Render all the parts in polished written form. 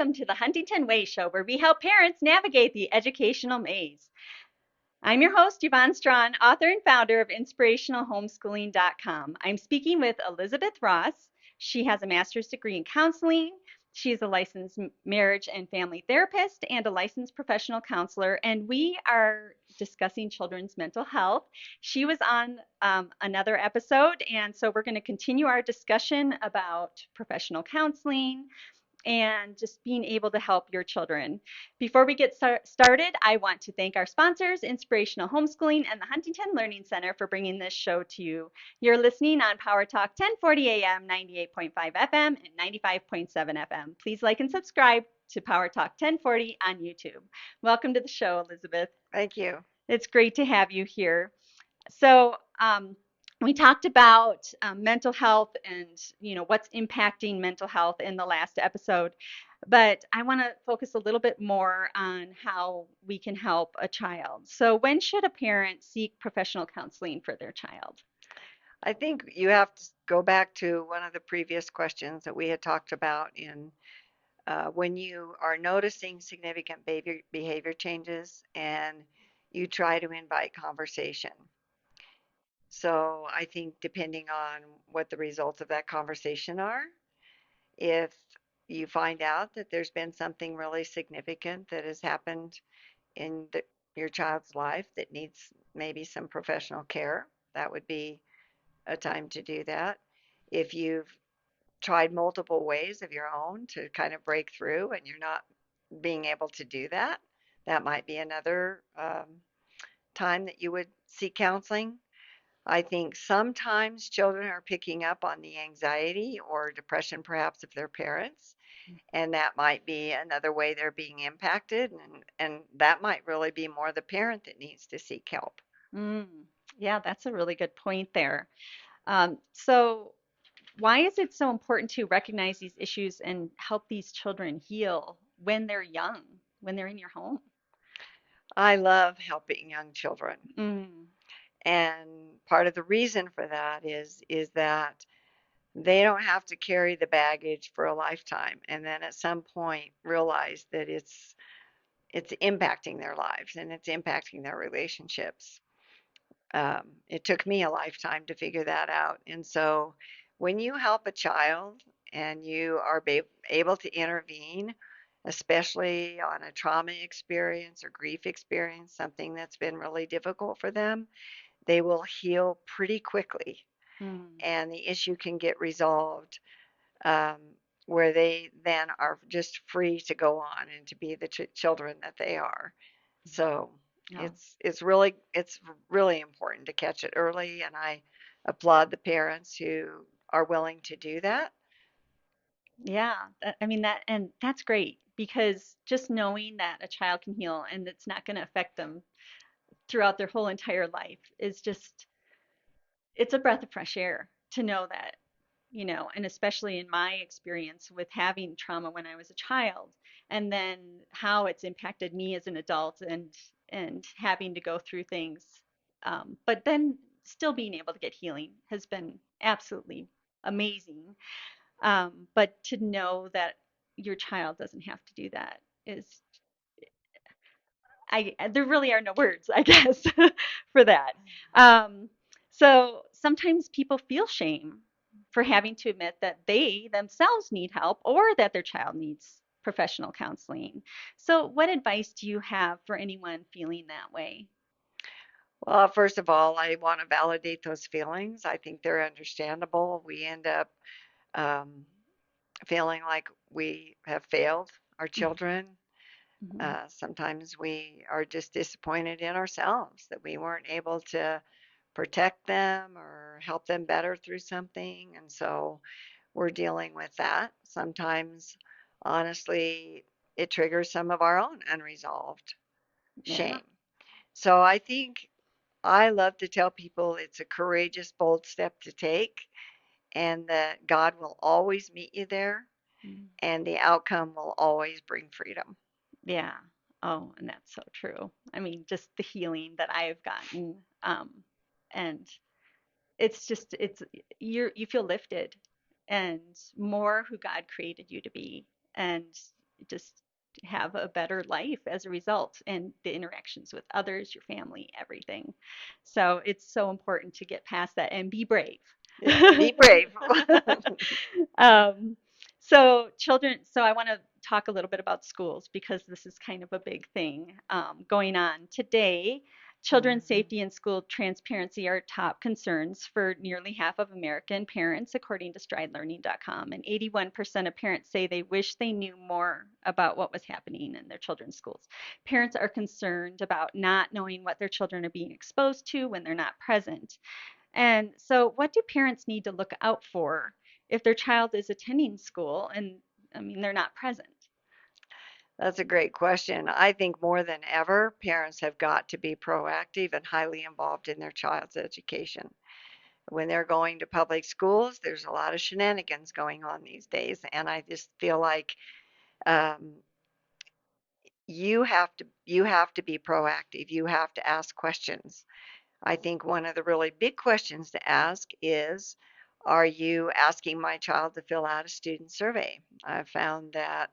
welcome to the Huntington Way Show, where we help parents navigate the educational maze. I'm your host, Yvonne Strachan, author and founder of InspirationalHomeschooling.com. I'm speaking with Elizabeth Ross. She has a master's degree in counseling. She's a licensed marriage and family therapist and a licensed professional counselor, and we are discussing children's mental health. She was on another episode, and so we're going to continue our discussion about professional counseling and just being able to help your children. Before we get started, I want to thank our sponsors, Inspirational Homeschooling and the Huntington Learning Center, for bringing this show to you. You're listening on Power Talk 1040 AM, 98.5 FM, and 95.7 FM. Please like and subscribe to Power Talk 1040 on YouTube. Welcome to the show, Elizabeth. Thank you. It's great to have you here. So, we talked about mental health and what's impacting mental health in the last episode, but I want to focus a little bit more on how we can help a child. So when should a parent seek professional counseling for their child? I think you have to go back to one of the previous questions that we had talked about in when you are noticing significant behavior changes and you try to invite conversation. So I think depending on what the results of that conversation are, if you find out that there's been something really significant that has happened in your child's life that needs maybe some professional care, that would be a time to do that. If you've tried multiple ways of your own to kind of break through and you're not being able to do that, that might be another time that you would seek counseling. I think sometimes children are picking up on the anxiety or depression, perhaps, of their parents, and that might be another way they're being impacted, and that might really be more the parent that needs to seek help. Mm, yeah, that's a really good point there. So why is it so important to recognize these issues and help these children heal when they're young, when they're in your home? I love helping young children. Mm, And part of the reason for that is that they don't have to carry the baggage for a lifetime and then at some point realize that it's impacting their lives and it's impacting their relationships. It took me a lifetime to figure that out. And so when you help a child and you are able to intervene, especially on a trauma experience or grief experience, something that's been really difficult for them, they will heal pretty quickly mm, and the issue can get resolved, um, where they then are just free to go on and to be the children that they are. So no. it's really important to catch it early, and I applaud the parents who are willing to do that. Yeah, I mean and that's great because just knowing that a child can heal and it's not going to affect them throughout their whole entire life is just, it's a breath of fresh air to know that, and especially in my experience with having trauma when I was a child, and then how it's impacted me as an adult and having to go through things, but then still being able to get healing has been absolutely amazing. But to know that your child doesn't have to do that is, there really are no words, I guess, for that. Um, so sometimes people feel shame for having to admit that they themselves need help or that their child needs professional counseling. So, what advice do you have for anyone feeling that way? Well, first of all, I want to validate those feelings. I think they're understandable. We end up um, feeling like we have failed our children. Mm-hmm. Sometimes we are just disappointed in ourselves that we weren't able to protect them or help them better through something. And so we're dealing with that. Sometimes, honestly, it triggers some of our own unresolved Yeah. shame. So I think I love to tell people it's a courageous, bold step to take, and that God will always meet you there, Mm. and the outcome will always bring freedom. Yeah. Oh, and that's so true. I mean, just the healing that I've gotten, and it's just, you feel lifted and more who God created you to be. And just have a better life as a result, and the interactions with others, your family, everything. So it's so important to get past that and be brave. Yeah, be brave. um, so I want to talk a little bit about schools because this is kind of a big thing going on today. Children's Mhm. safety and school transparency are top concerns for nearly half of American parents, according to StrideLearning.com. And 81% of parents say they wish they knew more about what was happening in their children's schools. Parents are concerned about not knowing what their children are being exposed to when they're not present. And so, what do parents need to look out for if their child is attending school and, I mean, they're not present? That's a great question. I think more than ever, parents have got to be proactive and highly involved in their child's education. When they're going to public schools, there's a lot of shenanigans going on these days, and I just feel like um, you have to be proactive. You have to ask questions. I think one of the really big questions to ask is, are you asking my child to fill out a student survey? I've found that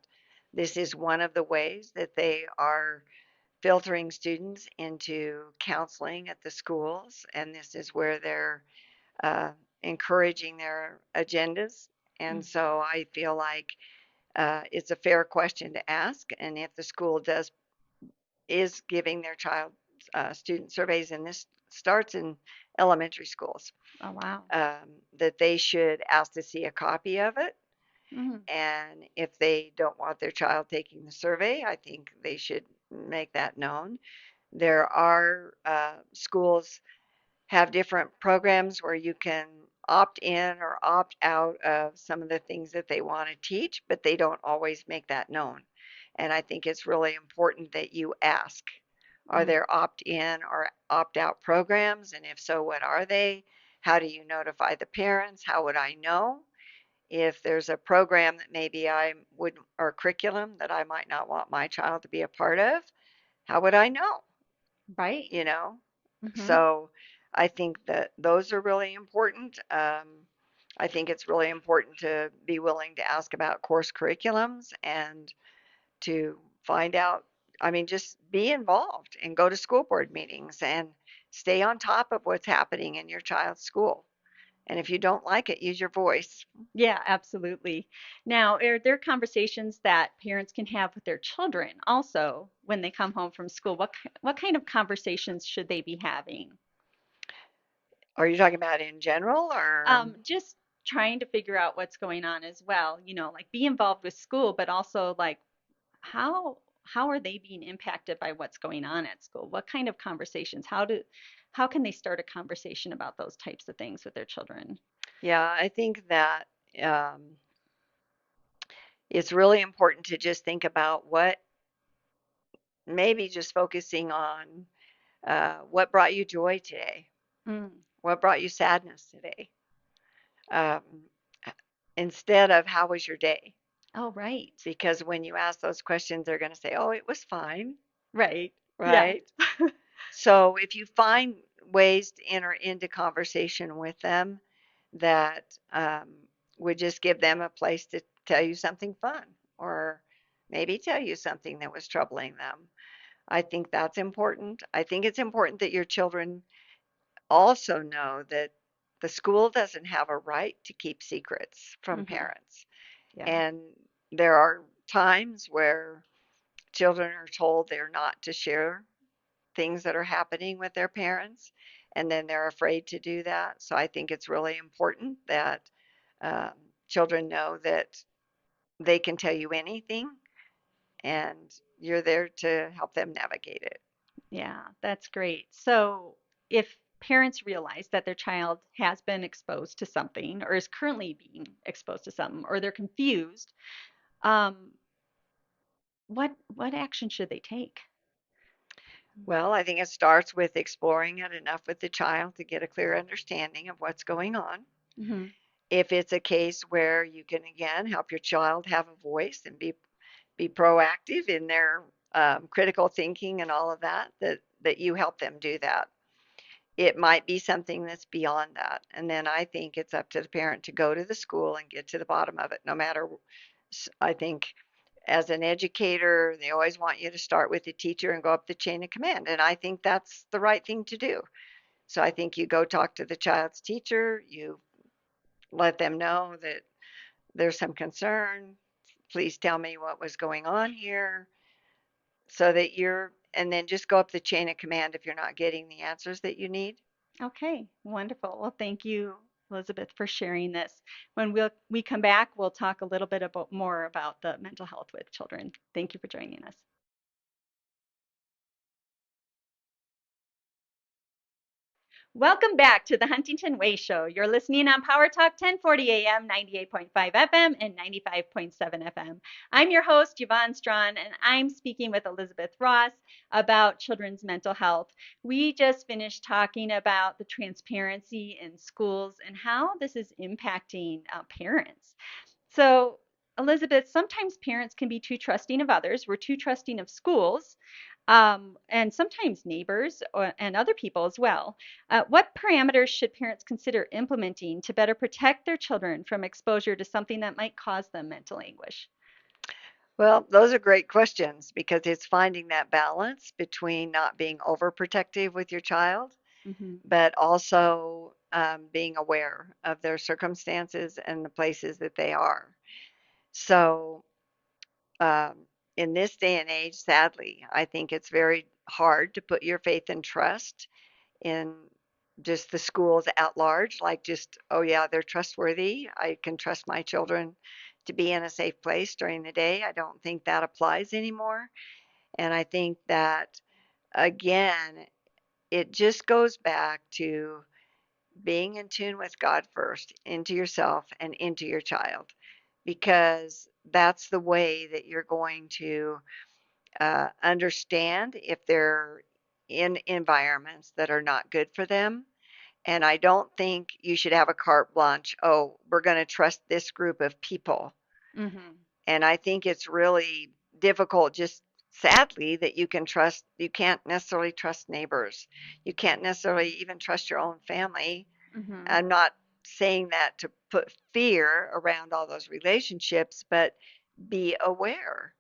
this is one of the ways that they are filtering students into counseling at the schools, and this is where they're uh, encouraging their agendas. And Mm. so I feel like it's a fair question to ask, and if the school does is giving their child student surveys, and this starts in elementary schools, Oh, wow. that they should ask to see a copy of it. Hmm. And if they don't want their child taking the survey, I think they should make that known. There are schools have different programs where you can opt in or opt out of some of the things that they want to teach, but they don't always make that known. And I think it's really important that you ask, are Mm. there opt in or opt out programs? And if so, what are they? How do you notify the parents? How would I know? If there's a program that maybe I would, or curriculum that I might not want my child to be a part of, how would I know? Right. You know? Hmm. So I think that those are really important. I think it's really important to be willing to ask about course curriculums and to find out. I mean, just be involved and go to school board meetings and stay on top of what's happening in your child's school. And if you don't like it, use your voice. Yeah, absolutely. Now, are there conversations that parents can have with their children also when they come home from school? What kind of conversations should they be having? Are you talking about in general or? Just trying to figure out what's going on as well, like be involved with school, but also like how are they being impacted by what's going on at school? What kind of conversations? How can they start a conversation about those types of things with their children? Yeah, I think that um, it's really important to just think about what, maybe just focusing on what brought you joy today, Mm. what brought you sadness today, um, instead of how was your day? Oh, right. Because when you ask those questions, they're going to say, oh, it was fine, Right. Yeah. right? So if you find ways to enter into conversation with them that would just give them a place to tell you something fun, or maybe tell you something that was troubling them, I think that's important. I think it's important that your children also know that the school doesn't have a right to keep secrets from Hmm. parents. Yeah. And there are times where children are told they're not to share things that are happening with their parents, and then they're afraid to do that. So I think it's really important that um, children know that they can tell you anything, and you're there to help them navigate it. Yeah, that's great. So, if parents realize that their child has been exposed to something or is currently being exposed to something, or they're confused, um, what action should they take? Well, I think it starts with exploring it enough with the child to get a clear understanding of what's going on. Hmm. If it's a case where you can again help your child have a voice and be proactive in their critical thinking and all of that, that you help them do that. It might be something that's beyond that, and then I think it's up to the parent to go to the school and get to the bottom of it. No matter, I think as an educator, they always want you to start with the teacher and go up the chain of command. And I think that's the right thing to do. So I think you go talk to the child's teacher, you let them know that there's some concern. Please tell me what was going on here so that and then just go up the chain of command if you're not getting the answers that you need. Okay, wonderful. Well, thank you, Elizabeth, for sharing this. When we come back, we'll talk a little bit about more about the mental health with children. Thank you for joining us. Welcome back to the Huntington Way Show. You're listening on Power Talk 1040 AM, 98.5 FM, and 95.7 FM. I'm your host, Yvonne Strachan, and I'm speaking with Elizabeth Ross about children's mental health. We just finished talking about the transparency in schools and how this is impacting parents. So, Elizabeth, sometimes parents can be too trusting of others. We're too trusting of schools, and sometimes neighbors and other people as well. What parameters should parents consider implementing to better protect their children from exposure to something that might cause them mental anguish? Well, those are great questions because it's finding that balance between not being overprotective with your child, Mm-hmm. but also being aware of their circumstances and the places that they are. So, um, in this day and age, sadly, I think it's very hard to put your faith and trust in just the schools at large, like just, oh, yeah, they're trustworthy. I can trust my children to be in a safe place during the day. I don't think that applies anymore. And I think that, again, it just goes back to being in tune with God first, into yourself and into your child, because that's the way that you're going to understand if they're in environments that are not good for them. And I don't think you should have a carte blanche. Oh, we're going to trust this group of people. Mm-hmm. And I think it's really difficult, just sadly, that you can't necessarily trust neighbors. You can't necessarily even trust your own family. Mm-hmm. I'm not saying that to put fear around all those relationships, but be aware.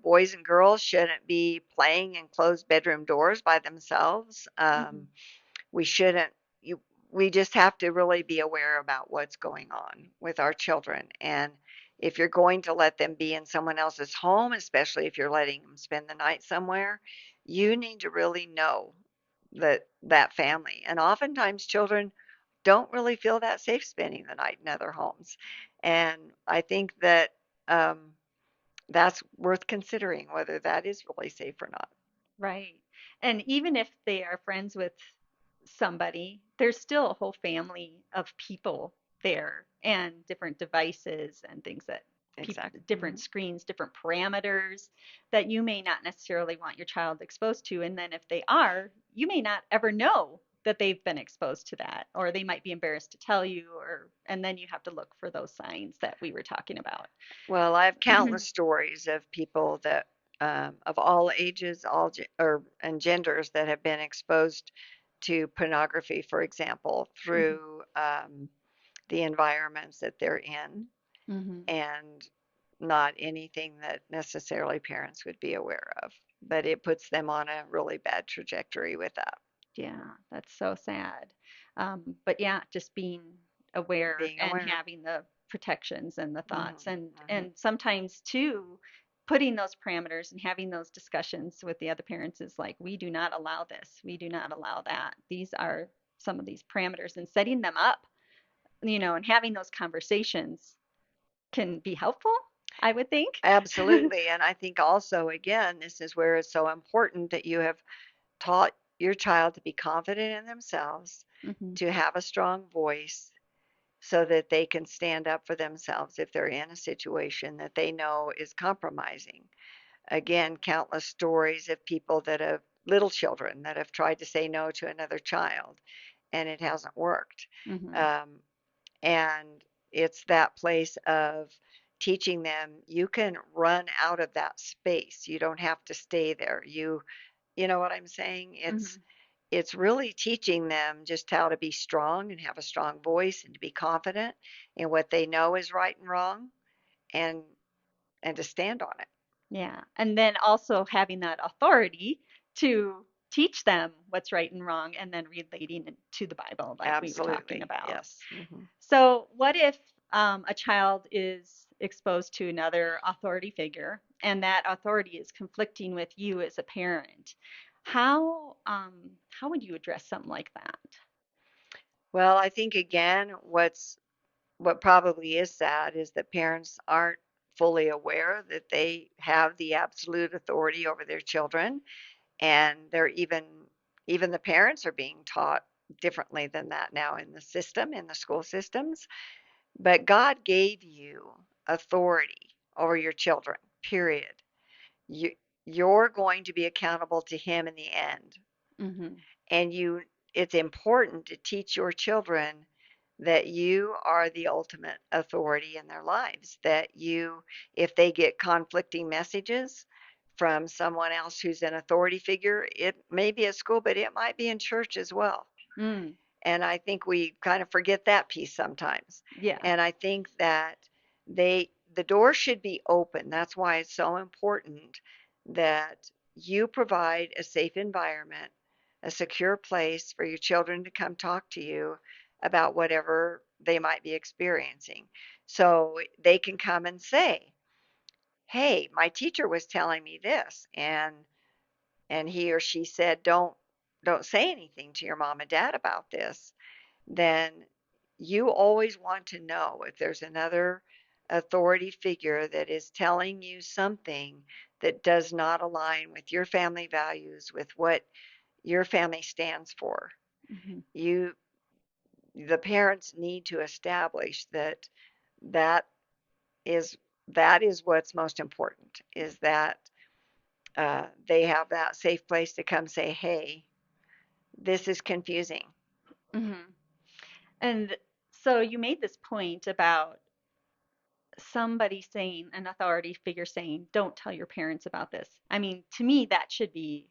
Boys and girls shouldn't be playing in closed bedroom doors by themselves. Mm-hmm. We shouldn't you we just have to really be aware about what's going on with our children. And if you're going to let them be in someone else's home, especially if you're letting them spend the night somewhere, you need to really know that family. And oftentimes children don't really feel that safe spending the night in other homes. And I think that that's worth considering whether that is really safe or not. Right. And even if they are friends with somebody, there's still a whole family of people there and different devices and things that people, Exactly. different screens, different parameters that you may not necessarily want your child exposed to. And then if they are, you may not ever know that they've been exposed to that, or they might be embarrassed to tell you, and then you have to look for those signs that we were talking about. Well, I have countless stories of people that, of all ages, and genders that have been exposed to pornography, for example, Hmm. through the environments that they're in, Hmm. and not anything that necessarily parents would be aware of. But it puts them on a really bad trajectory with that. Yeah, that's so sad. But yeah, just being aware Being and aware. having the protections and the thoughts, Hmm. and Hmm. sometimes too, putting those parameters and having those discussions with the other parents is like, we do not allow this, we do not allow that. These are some of these parameters, and setting them up, and having those conversations can be helpful, I would think. Absolutely. And I think also, again, this is where it's so important that you have taught your child to be confident in themselves, Hmm. to have a strong voice so that they can stand up for themselves if they're in a situation that they know is compromising. Again, countless stories of people that have little children that have tried to say no to another child and it hasn't worked. Hmm. Um, and it's that place of teaching them you can run out of that space. You don't have to stay there. You know what I'm saying? Hmm. It's really teaching them just how to be strong and have a strong voice and to be confident in what they know is right and wrong, and and to stand on it. Yeah. And then also having that authority to teach them what's right and wrong and then relating it to the Bible, like we were talking Absolutely. about. Yes. So, what if a child is exposed to another authority figure and that authority is conflicting with you as a parent? How would you address something like that? Well, I think again, what probably is sad is that parents aren't fully aware that they have the absolute authority over their children, and they're even the parents are being taught differently than that now in the system, in the school systems. But God gave you authority over your children, period. You you're going to be accountable to him in the end. Mm-hmm. And it's important to teach your children that you are the ultimate authority in their lives, that you, if they get conflicting messages from someone else who's an authority figure, it may be at school, but it might be in church as well. Mm, And I think we kind of forget that piece sometimes. yeah. And I think that the door should be open. That's why it's so important that you provide a safe environment, a secure place for your children to come talk to you about whatever they might be experiencing. So they can come and say, "Hey, my teacher was telling me this, and he or she said don't say anything to your mom and dad about this." Then you always want to know if there's another authority figure that is telling you something that does not align with your family values, with what your family stands for. Mm-hmm. You, the parents need to establish that that is that is what's most important, is that they have that safe place to come say, "Hey, this is confusing." Mm-hmm. And so you made this point about somebody saying, an authority figure saying, don't tell your parents about this. I mean, to me, that should be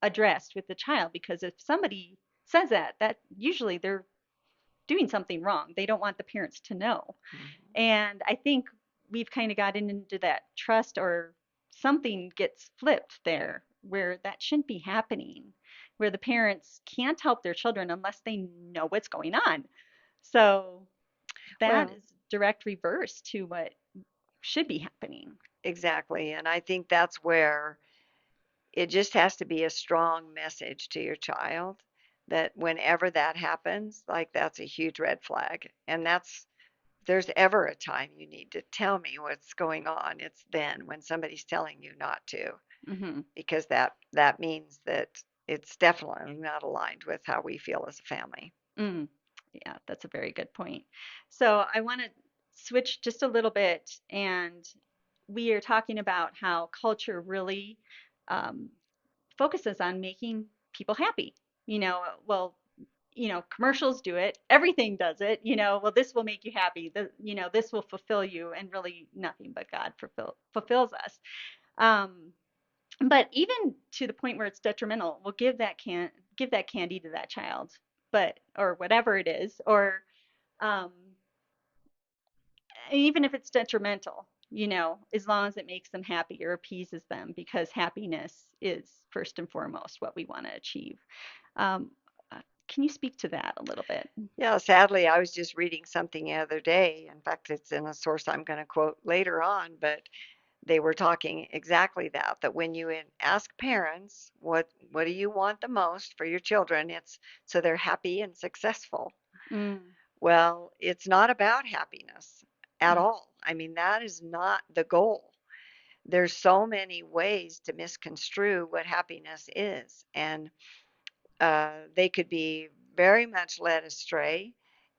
addressed with the child because if somebody says that, that usually they're doing something wrong. They don't want the parents to know. Mhm. And I think we've kind of gotten into that trust or something gets flipped there where that shouldn't be happening, where the parents can't help their children unless they know what's going on. So that Well, is direct reverse to what should be happening. exactly. And I think that's where it just has to be a strong message to your child that whenever that happens, like that's a huge red flag. And that's, if there's ever a time you need to tell me what's going on, it's then when somebody's telling you not to, Hmm. because that means that it's definitely not aligned with how we feel as a family. Mm. Yeah, that's a very good point. So I want to switch just a little bit, and we are talking about how culture really um, focuses on making people happy. You know, well, commercials do it, everything does it. Well, this will make you happy. This will fulfill you, and really nothing but God fulfills us. Um, but even to the point where it's detrimental, we'll give that candy to that child, but or whatever it is, or um, even if it's detrimental, as long as it makes them happy or appeases them, because happiness is first and foremost what we want to achieve. Um, can you speak to that a little bit? Yeah, sadly, I was just reading something the other day. In fact, it's in a source I'm going to quote later on, but they were talking exactly that when you ask parents what do you want the most for your children, it's so they're happy and successful. Mm, Well, it's not about happiness at all. I mean, that is not the goal. There's so many ways to misconstrue what happiness is, and they could be very much led astray.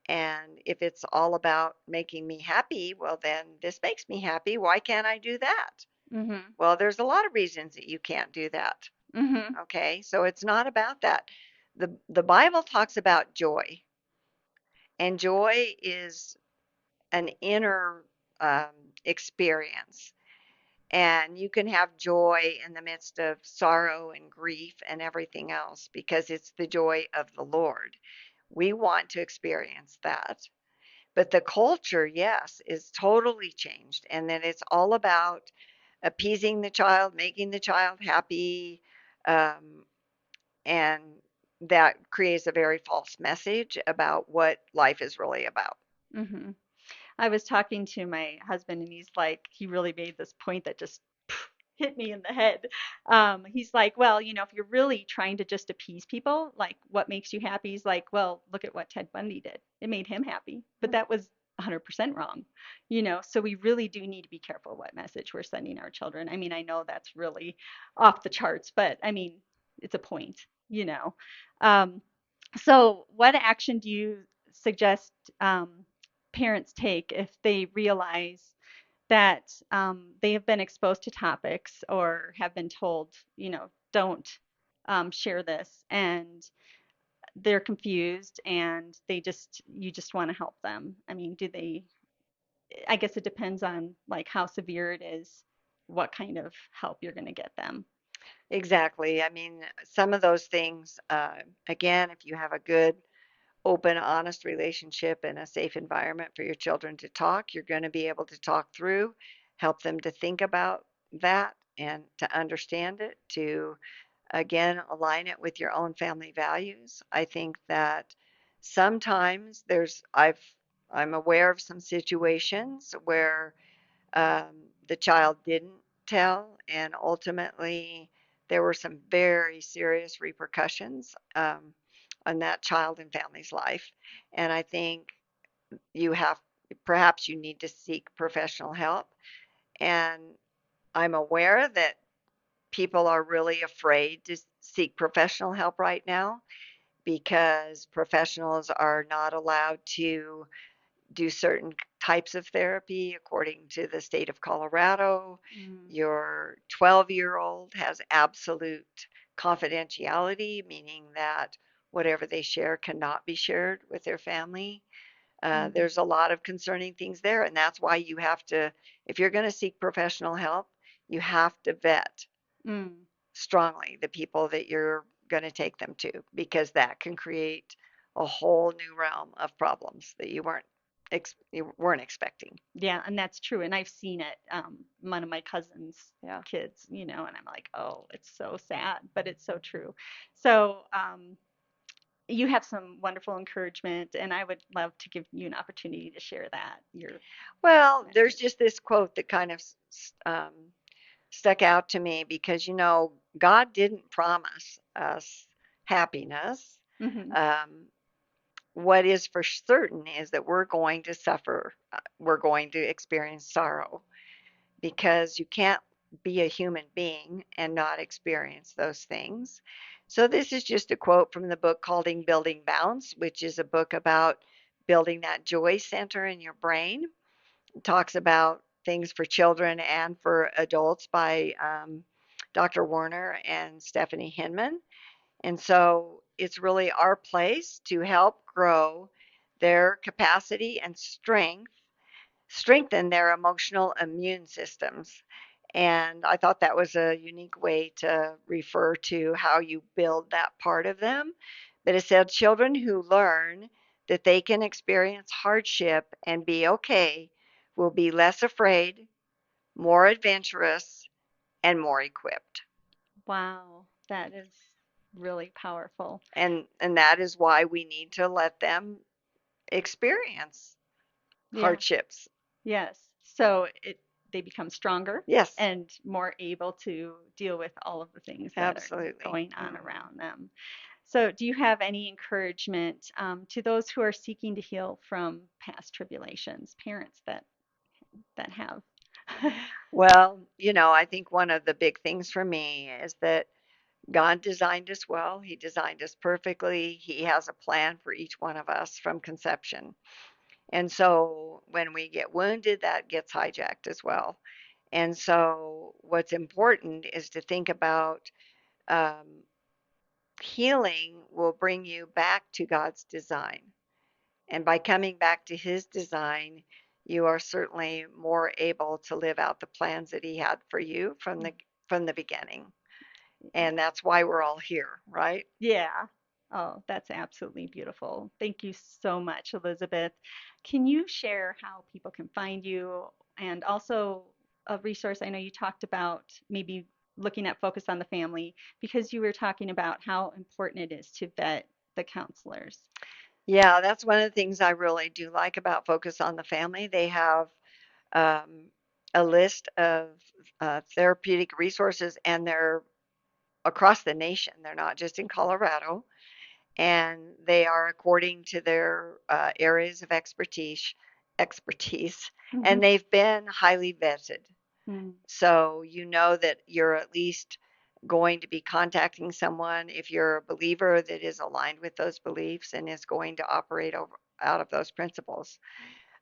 And if it's all about making me happy, well, then this makes me happy. Why can't I do that? mm-hmm, Well, there's a lot of reasons that you can't do that. mm-hmm, Okay, so it's not about that. The Bible talks about joy, and joy is an inner experience. And you can have joy in the midst of sorrow and grief and everything else because it's the joy of the Lord. We want to experience that. But the culture, yes, is totally changed. And then it's all about appeasing the child, making the child happy. Um, and that creates a very false message about what life is really about. Hmm. I was talking to my husband, and he's like, he really made this point that just hit me in the head. He's like, well, if you're really trying to just appease people, like what makes you happy? He's like, well, look at what Ted Bundy did. It made him happy, but that was 100% wrong. So we really do need to be careful what message we're sending our children. I mean, I know that's really off the charts, but I mean, it's a point. Um, so what action do you suggest parents take if they realize that they have been exposed to topics or have been told, don't share this, and they're confused and you just want to help them? I mean, I guess it depends on like how severe it is, what kind of help you're going to get them. Exactly. I mean, some of those things, again, if you have a good, open, honest relationship and a safe environment for your children to talk, you're going to be able to talk through, help them to think about that and to understand it, to again align it with your own family values. I think that sometimes I'm aware of some situations where the child didn't tell, and ultimately there were some very serious repercussions on that child and family's life. And I think you have, perhaps you need to seek professional help. And I'm aware that people are really afraid to seek professional help right now because professionals are not allowed to do certain types of therapy according to the state of Colorado. Mm, Your 12-year-old has absolute confidentiality, meaning that whatever they share cannot be shared with their family. mm, There's a lot of concerning things there, and that's why you have to, if you're going to seek professional help, you have to vet mm. strongly the people that you're going to take them to, because that can create a whole new realm of problems that you weren't expecting. Yeah, and that's true. And I've seen it. One of my cousin's Yeah. kids, and I'm like, oh, it's so sad, but it's so true. So, you have some wonderful encouragement, and I would love to give you an opportunity to share that, your Well, there's message. just this quote that kind of stuck out to me because, God didn't promise us happiness. Hmm. Um, what is for certain is that we're going to suffer, we're going to experience sorrow, because you can't be a human being and not experience those things. So, this is just a quote from the book called Building Bounce, which is a book about building that joy center in your brain. It talks about things for children and for adults by Dr. Warner and Stephanie Hinman. And so, it's really our place to help grow their capacity and strengthen their emotional immune systems. And I thought that was a unique way to refer to how you build that part of them. But it said children who learn that they can experience hardship and be okay will be less afraid, more adventurous, and more equipped. Wow, that is really powerful. And that is why we need to let them experience Yeah. hardships. Yes. So they become stronger Yes, and more able to deal with all of the things that are absolutely. going on around them. So, do you have any encouragement to those who are seeking to heal from past tribulations, parents that have? Well, I think one of the big things for me is that God designed us well. He designed us perfectly. He has a plan for each one of us from conception. And so when we get wounded, that gets hijacked as well. And so what's important is to think about um, healing will bring you back to God's design. And by coming back to his design, you are certainly more able to live out the plans that he had for you from the beginning. And that's why we're all here, right? Yeah. Oh, that's absolutely beautiful. Thank you so much, Elizabeth. Can you share how people can find you and also a resource? I know you talked about maybe looking at Focus on the Family because you were talking about how important it is to vet the counselors. Yeah, that's one of the things I really do like about Focus on the Family. They have um, a list of therapeutic resources, and they're across the nation. They're not just in Colorado, and they are according to their areas of expertise, Mm-hmm. and they've been highly vetted. Mm-hmm. So you know that you're at least going to be contacting someone if you're a believer that is aligned with those beliefs and is going to operate out of those principles.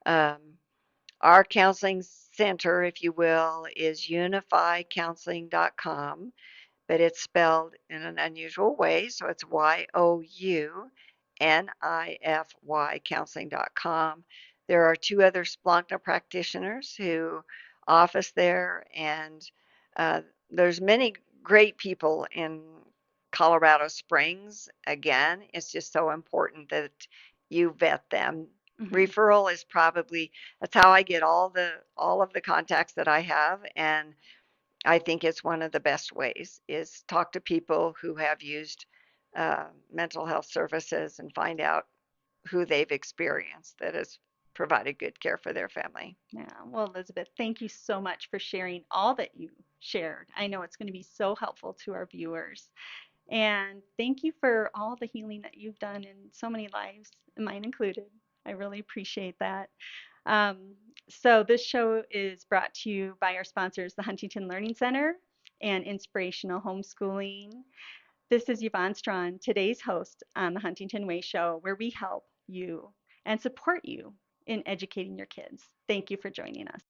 Um, our counseling center, if you will, is unifycounseling.com, but it's spelled in an unusual way. So it's YOUNIFY counseling.com. There are two other Splankna practitioners who office there, and uh, there's many great people in Colorado Springs. Again, it's just so important that you vet them. Mm-hmm. Referral is probably that's how I get all of the contacts that I have, and I think it's one of the best ways is talk to people who have used mental health services and find out who they've experienced that has provided good care for their family. Yeah. Well, Elizabeth, thank you so much for sharing all that you shared. I know it's going to be so helpful to our viewers. And thank you for all the healing that you've done in so many lives, mine included. I really appreciate that. Um, so, this show is brought to you by our sponsors, the Huntington Learning Center and Inspirational Homeschooling. This is Yvonne Strachan, today's host on the Huntington Way Show, where we help you and support you in educating your kids. Thank you for joining us.